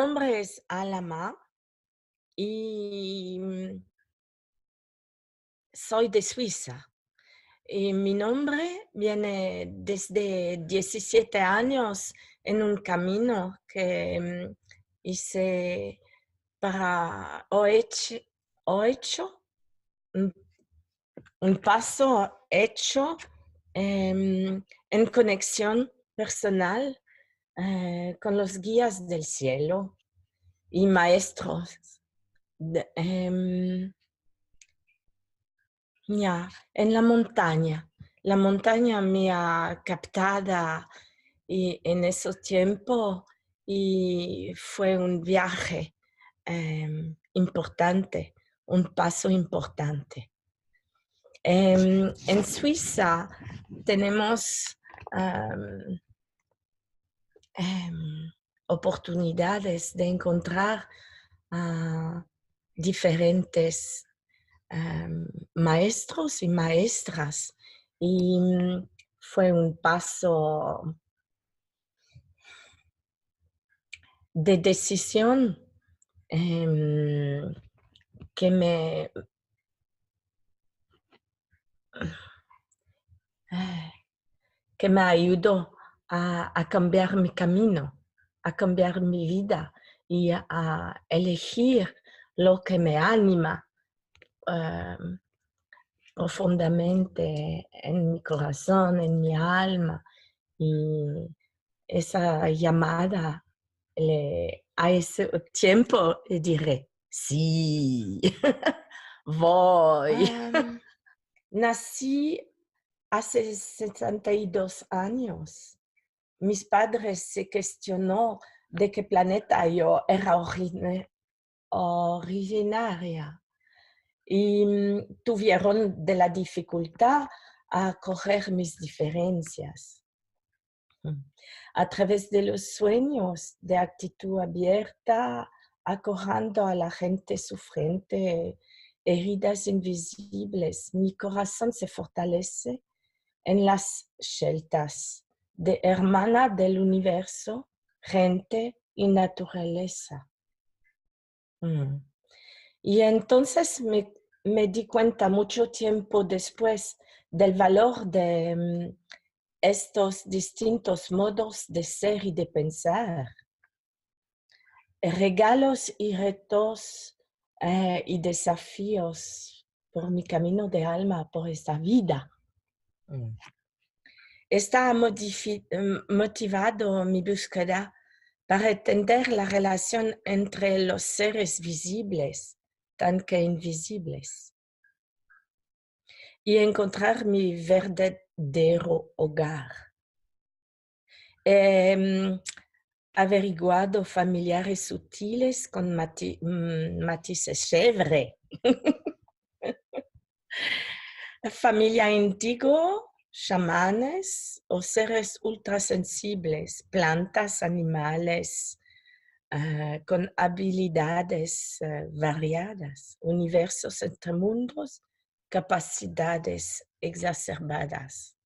nombre es Alama y soy de Suiza. Y mi nombre viene desde 17 años en un camino que hice para o hecho, un, un paso hecho en conexión personal con los guías del cielo y maestros. Ya, en la montaña. La montaña me ha captada y en ese tiempo y fue un viaje importante, un paso importante. En Suiza tenemos em, em, oportunidades de encontrar a diferentes maestros y maestras. Y fue un paso de decisión que eh, que me ayudó a cambiar mi camino, a cambiar mi vida y a elegir lo que me anima profundamente en mi corazón, en mi alma. Y esa llamada a ese tiempo le diré, sí, voy. Nací hace 62 años. Mis padres se cuestionó de qué planeta yo era originaria y tuvieron de la dificultad a coger mis diferencias. A través de los sueños de actitud abierta, acojando a la gente sufriente, heridas invisibles, mi corazón se fortalece en las sheltas de hermana del universo, gente y naturaleza. Y entonces me di cuenta mucho tiempo después del valor de estos distintos modos de ser y de pensar, regalos y retos y desafíos por mi camino de alma, por esta vida. Está motivado mi búsqueda para entender la relación entre los seres visibles, tan que invisibles, y encontrar mi verdadero hogar. Averiguado familiares sutiles con matices chévere. Familia índigo, chamanes o seres ultrasensibles, plantas, animales, con habilidades variadas, universos entre mundos, capacidades exacerbadas.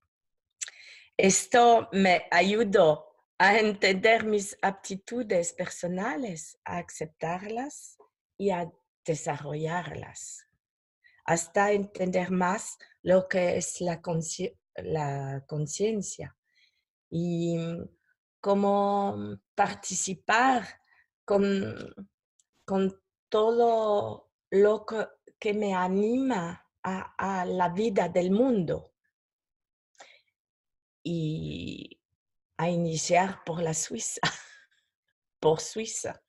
Esto me ayudó a entender mis aptitudes personales, a aceptarlas y a desarrollarlas, hasta entender más lo que es la conciencia y cómo participar con todo lo que me anima a la vida del mundo. Y a iniciar por la Suiza, por Suiza.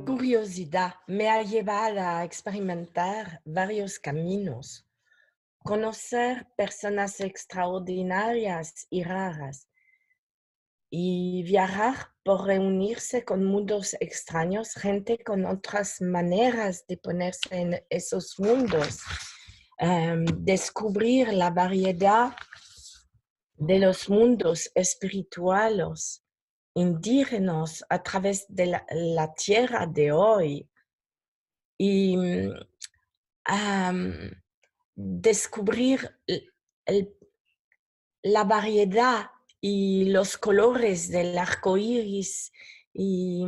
Curiosidad me ha llevado a experimentar varios caminos, conocer personas extraordinarias y raras, y viajar por reunirse con mundos extraños, gente con otras maneras de ponerse en esos mundos, descubrir la variedad de los mundos espirituales indígenas a través de la tierra de hoy y descubrir la variedad y los colores del arco iris y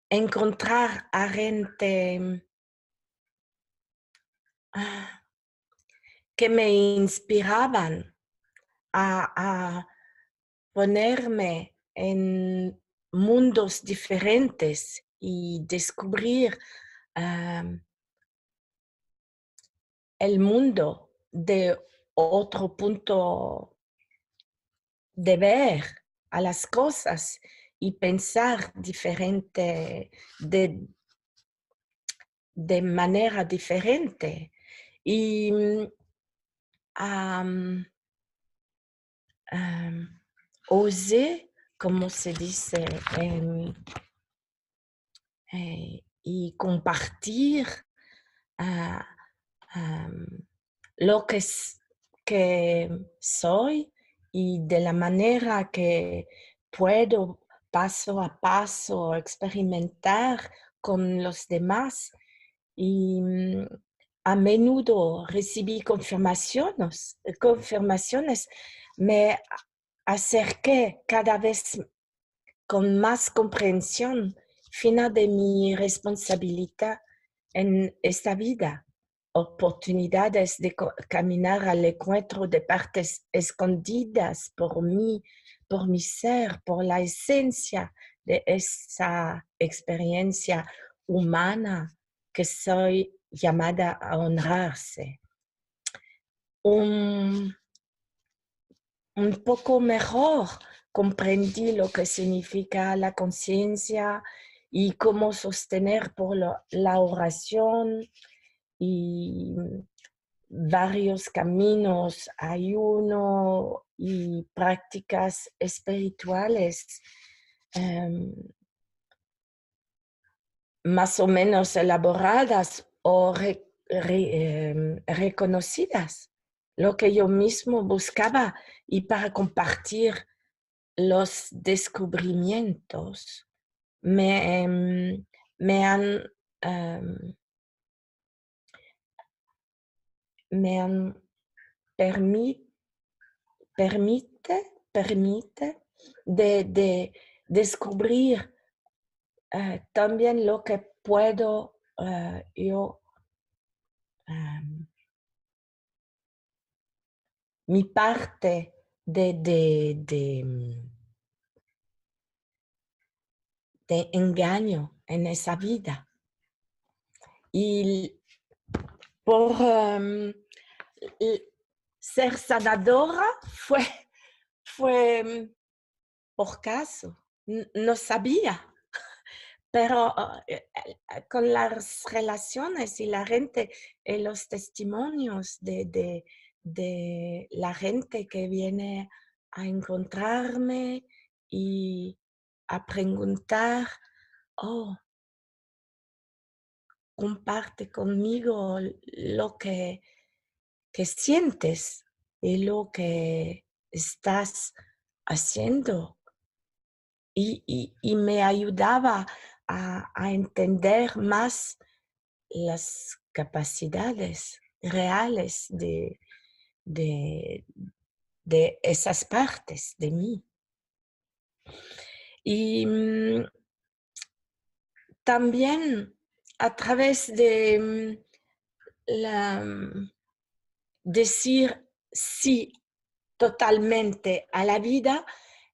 encontrar a gente que me inspiraban a ponerme en mundos diferentes y descubrir el mundo de otro punto de ver a las cosas y pensar diferente, de manera diferente. Y osé, como se dice, y compartir lo que soy y de la manera que puedo paso a paso experimentar con los demás. Y a menudo recibí confirmaciones, me acerqué cada vez con más comprensión fina de mi responsabilidad en esta vida, oportunidades de caminar al encuentro de partes escondidas por mí, por mi ser, por la esencia de esa experiencia humana que soy llamada a honrarse. Un poco mejor comprendí lo que significa la conciencia y cómo sostener por la oración y varios caminos, ayuno y prácticas espirituales más o menos elaboradas o reconocidas, lo que yo mismo buscaba y para compartir los descubrimientos me han, me han permite de descubrir también lo que puedo yo, mi parte de engaño en esa vida. Y por ser sanadora fue por caso, no sabía, pero con las relaciones y la gente, y los testimonios de la gente que viene a encontrarme y a preguntar, oh, comparte conmigo lo que sientes y lo que estás haciendo. Y me ayudaba a entender más las capacidades reales de, de esas partes de mí. Y también a través de decir sí totalmente a la vida,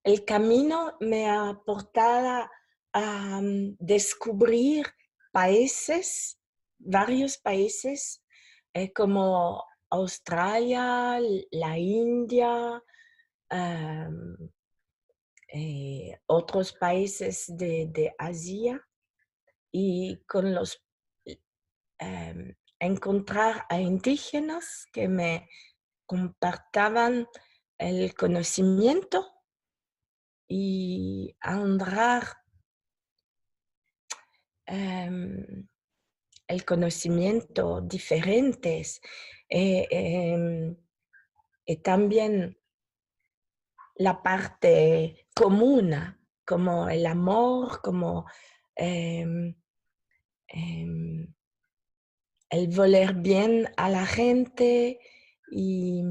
el camino me ha aportado a descubrir países, varios países, como Australia, la India, otros países de Asia, y con los encontrar a indígenas que me compartaban el conocimiento y honrar el conocimiento diferentes y también la parte común, como el amor, como em, em, el voler bien a la gente y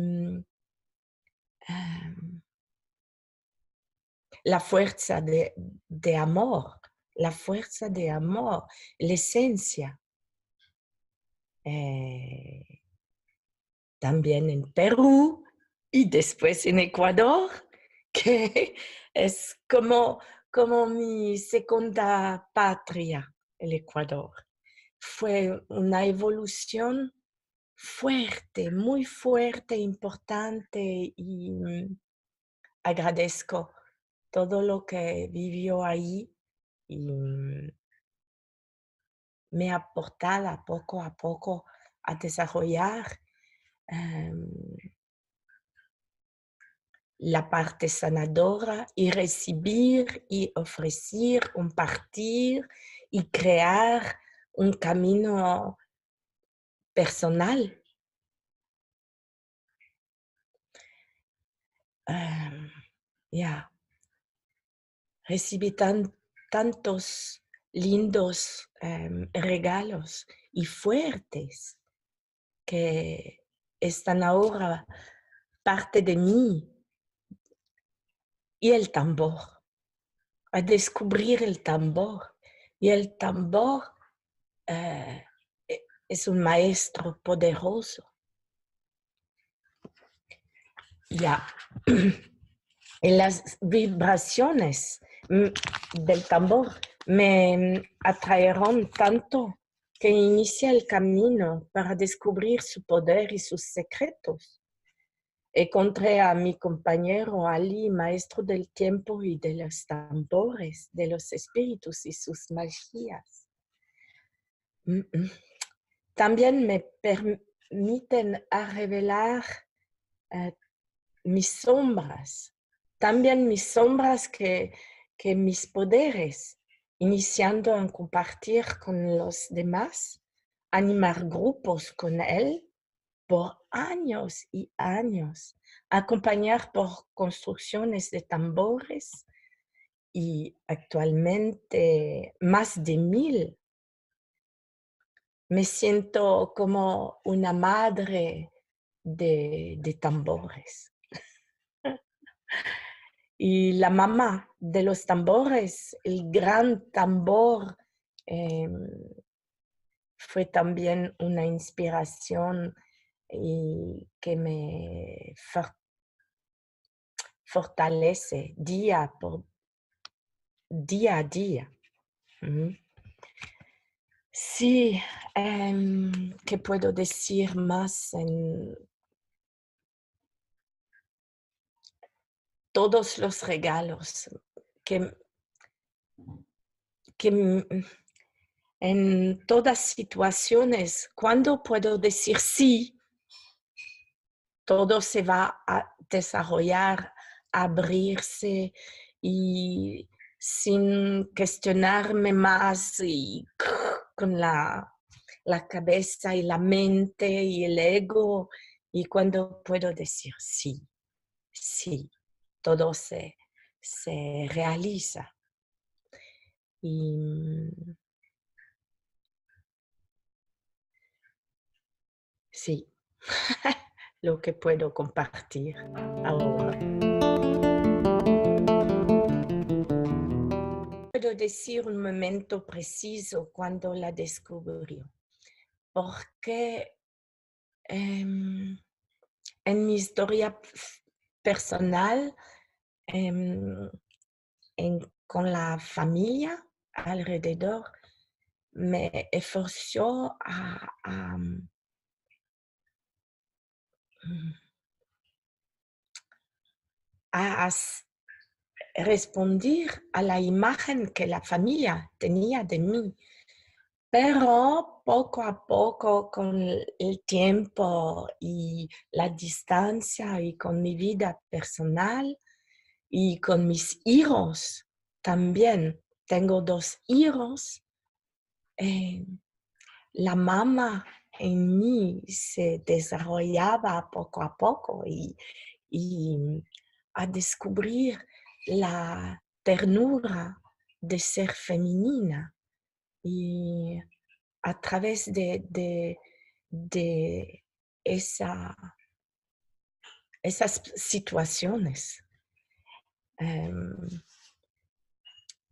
la fuerza de amor, la fuerza de amor, la esencia. También en Perú y después en Ecuador, que es como mi segunda patria, el Ecuador. Fue una evolución fuerte, muy fuerte, importante y agradezco todo lo que vivió ahí y me ha aportado poco a poco a desarrollar em, la parte sanadora y recibir y ofrecer, compartir y crear un camino personal. Ya, recibí tantos lindos regalos y fuertes que están ahora parte de mí. Y el tambor, a descubrir el tambor. Y el tambor es un maestro poderoso. Ya. Y las vibraciones del tambor me atrajeron tanto que inicié el camino para descubrir su poder y sus secretos. Encontré a mi compañero Ali, maestro del tiempo y de los tambores, de los espíritus y sus magías. También me permiten a revelar mis sombras, también mis sombras que mis poderes, iniciando a compartir con los demás, animar grupos con él por años y años, acompañar por construcciones de tambores y actualmente más de 1000. Me siento como una madre de tambores. Y la mamá de los tambores, el gran tambor, fue también una inspiración y que me fortalece día a día. Sí, ¿qué puedo decir más? En todos los regalos que en todas situaciones, cuando puedo decir sí, todo se va a desarrollar, abrirse y sin cuestionarme más y con la cabeza y la mente y el ego. Y cuando puedo decir sí, sí, todo se realiza. Y sí, lo que puedo compartir ahora. Puedo decir un momento preciso cuando la descubrió, porque en mi historia personal, con la familia alrededor, me esforzó a responder a la imagen que la familia tenía de mí. Pero poco a poco, con el tiempo y la distancia y con mi vida personal y con mis hijos también, tengo 2 hijos, la mamá en mí se desarrollaba poco a poco y a descubrir la ternura de ser femenina y a través de esas situaciones.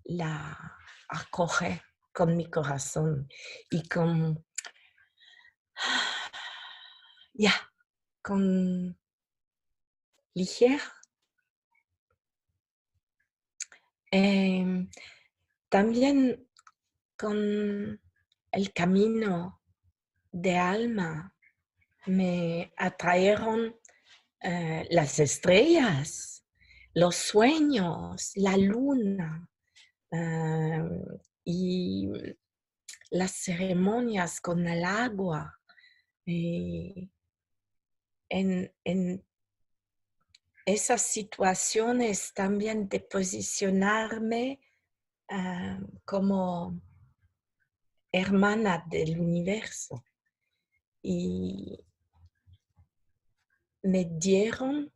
la acoge con mi corazón y con, ya, con ligera. También con el camino de alma me atrajeron las estrellas, los sueños, la luna y las ceremonias con el agua. En esas situaciones también de posicionarme como hermana del universo y me dieron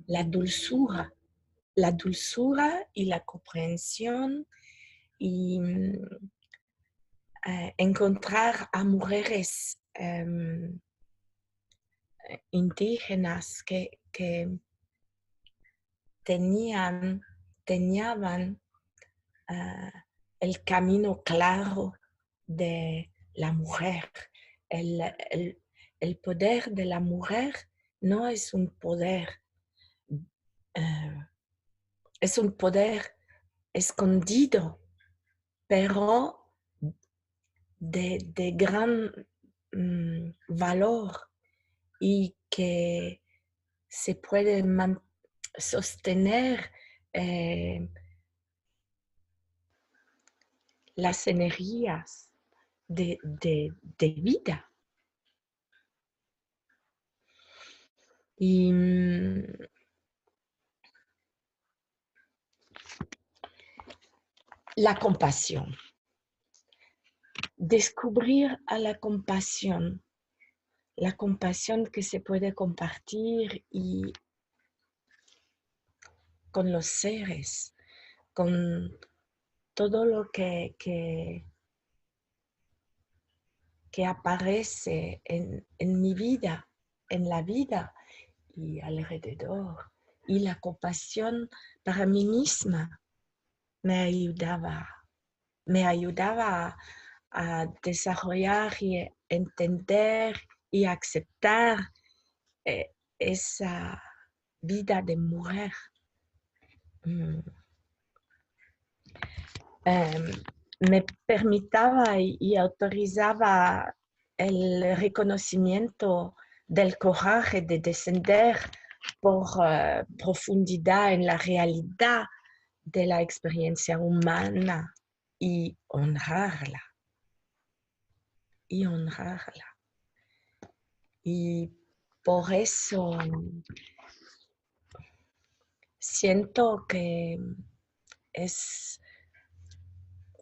la dulzura y la comprensión y encontrar a mujeres indígenas que tenían el camino claro de la mujer. El poder de la mujer no es un poder, es un poder escondido, pero de gran valor y que se puede sostener las energías de vida. Y la compasión. Descubrir a la compasión que se puede compartir y con los seres, con todo lo que aparece en mi vida, en la vida y alrededor. Y la compasión para mí misma me ayudaba a desarrollar y entender y aceptar esa vida de mujer. Me permitaba y autorizaba el reconocimiento del coraje de descender por profundidad en la realidad de la experiencia humana y honrarla. Y por eso siento que es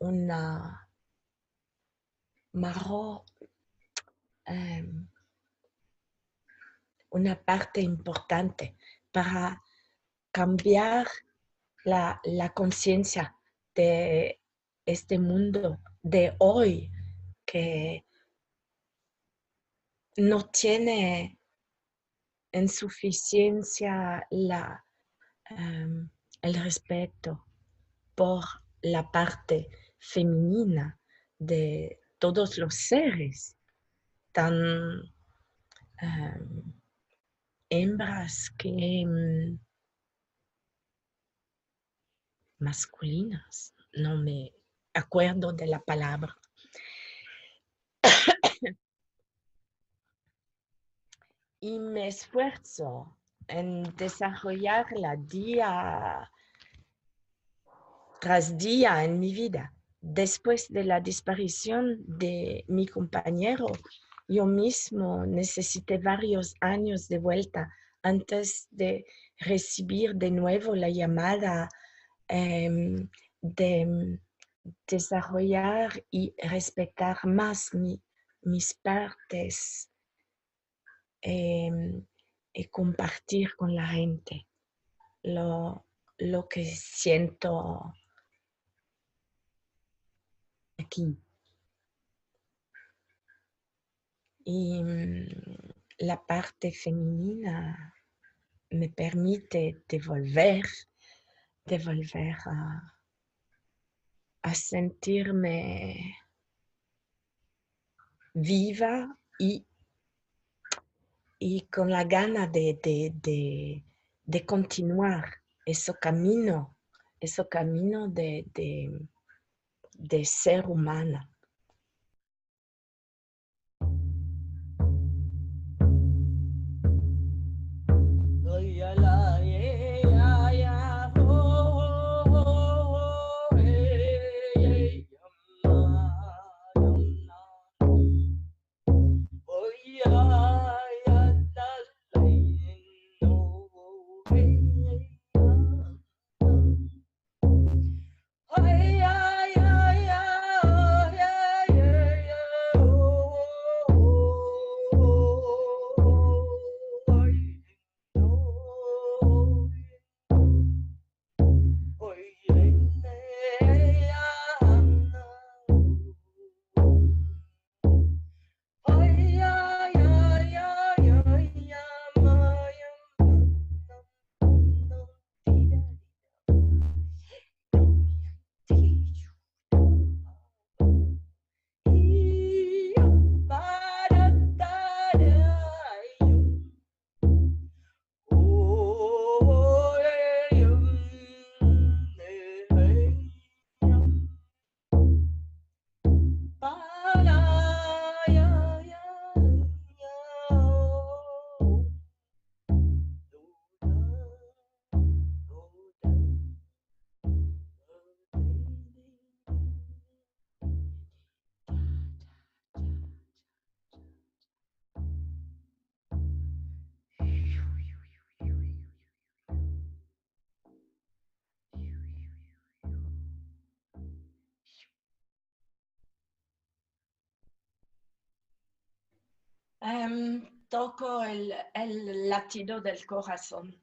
una parte importante para cambiar la conciencia de este mundo de hoy que no tiene en suficiencia el respeto por la parte femenina de todos los seres tan hembras que masculinas. No me acuerdo de la palabra. Y me esfuerzo en desarrollarla día tras día en mi vida. Después de la desaparición de mi compañero, yo mismo necesité varios años de vuelta antes de recibir de nuevo la llamada de desarrollar y respetar más mis partes y compartir con la gente lo que siento aquí. y la parte femenina me permite de volver a sentirme viva y con la gana de continuar ese camino de ser humana. Toco el latido del corazón.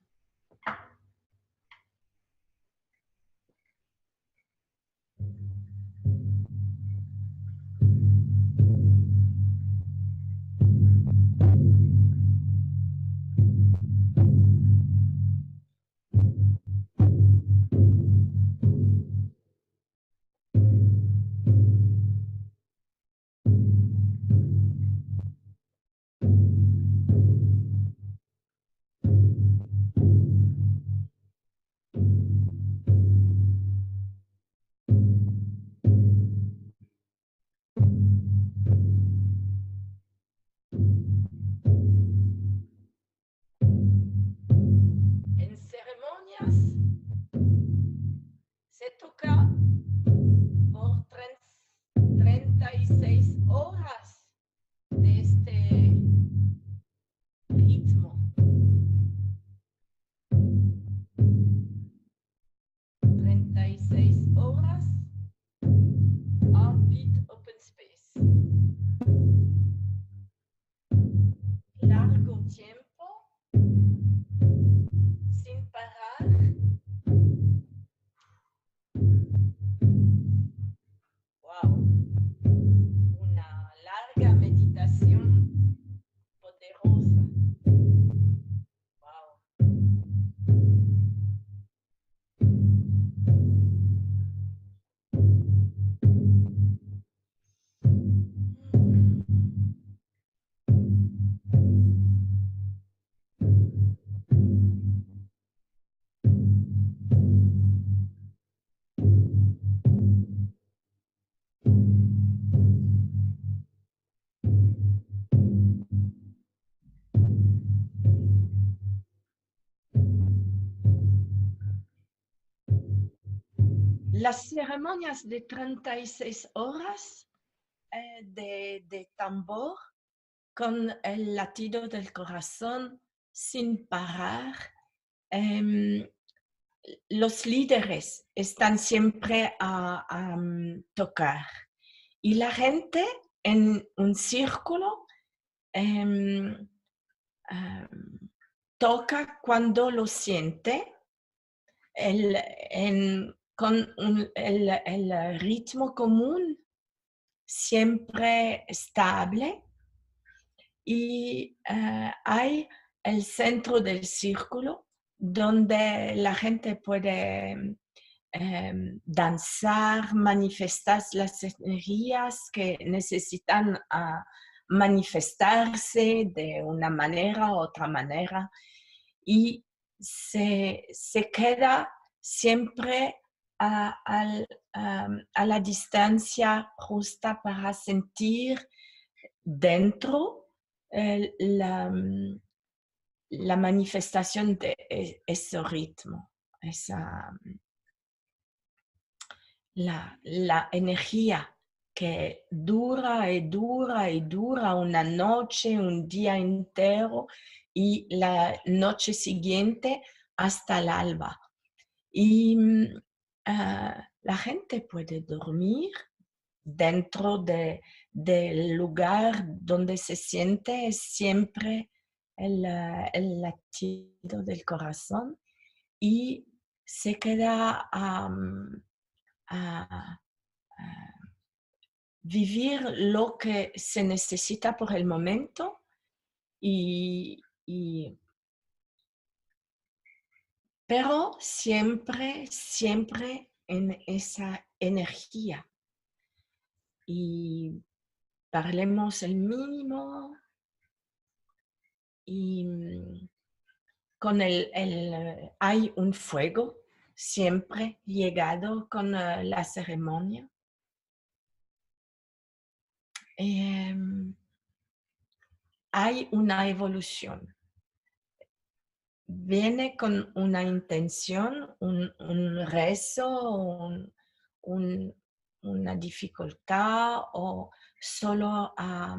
En ceremonias se toca por 36 horas de este ritmo. 36 horas, Heartbeat Open Space. Largo tiempo, sin parar. Wow, una larga meditación poderosa. Wow. Las ceremonias de 36 horas de tambor con el latido del corazón sin parar. Los líderes están siempre a tocar y la gente en un círculo toca cuando lo siente. Con el ritmo común siempre estable y hay el centro del círculo donde la gente puede danzar, manifestar las energías que necesitan manifestarse de una manera u otra manera y se queda siempre a la distancia justa para sentir dentro la manifestación de ese ritmo, la energía que dura y dura y dura una noche, un día entero y la noche siguiente hasta el alba. Y la gente puede dormir dentro del lugar donde se siente siempre el latido del corazón y se queda a vivir lo que se necesita por el momento y, pero siempre, siempre en esa energía. Y parlemos el mínimo y con hay un fuego siempre llegado con la ceremonia. Hay una evolución. Viene con una intención, un rezo, una dificultad o solo a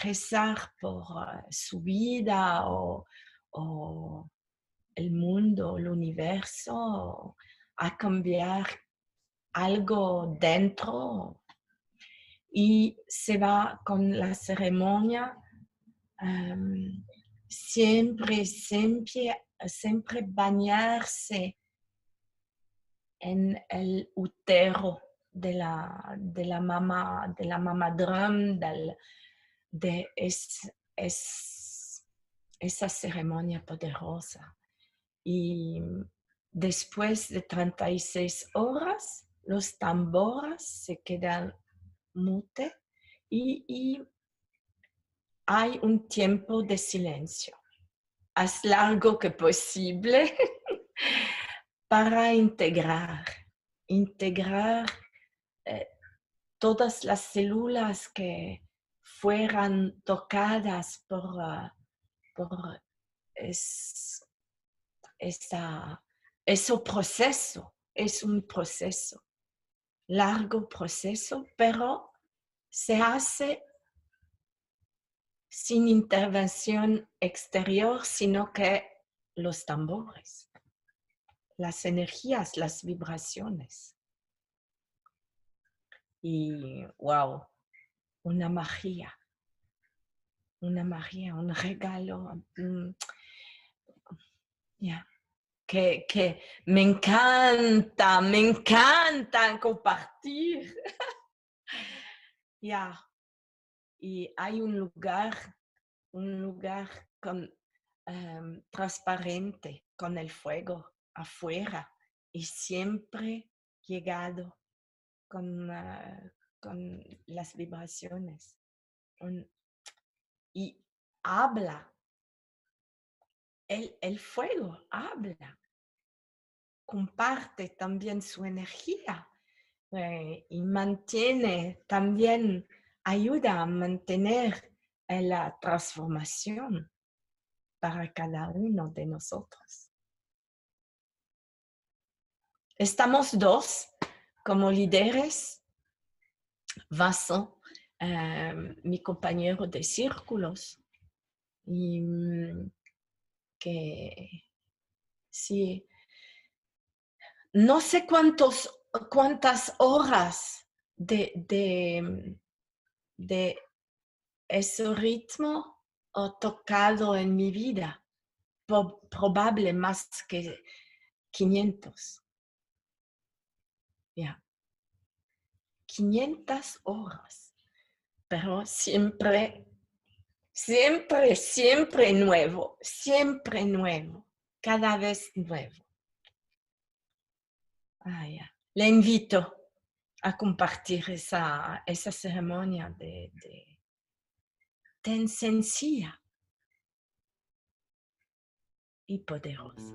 rezar por su vida o el mundo, el universo, a cambiar algo dentro y se va con la ceremonia siempre, siempre, siempre bañarse en el útero de la mamá drum, esa ceremonia poderosa. Y después de 36 horas, los tambores se quedan mute y hay un tiempo de silencio, as largo que posible, para integrar todas las células que fueran tocadas por ese proceso. Es un proceso, largo proceso, pero se hace sin intervención exterior, sino que los tambores, las energías, las vibraciones. Y wow, una magia, un regalo que me encanta compartir. Y hay un lugar transparente con el fuego afuera y siempre llegado con las vibraciones. Y habla, el fuego habla, comparte también su energía y mantiene también, ayuda a mantener la transformación para cada uno de nosotros. Estamos dos como líderes, Vincent, mi compañero de círculos, y que sí, no sé cuántas horas de ese ritmo he tocado en mi vida, probable más que 500. 500 horas, pero siempre Siempre, siempre nuevo, cada vez nuevo. Ah, ya. Le invito a compartir esa ceremonia tan sencilla y poderosa.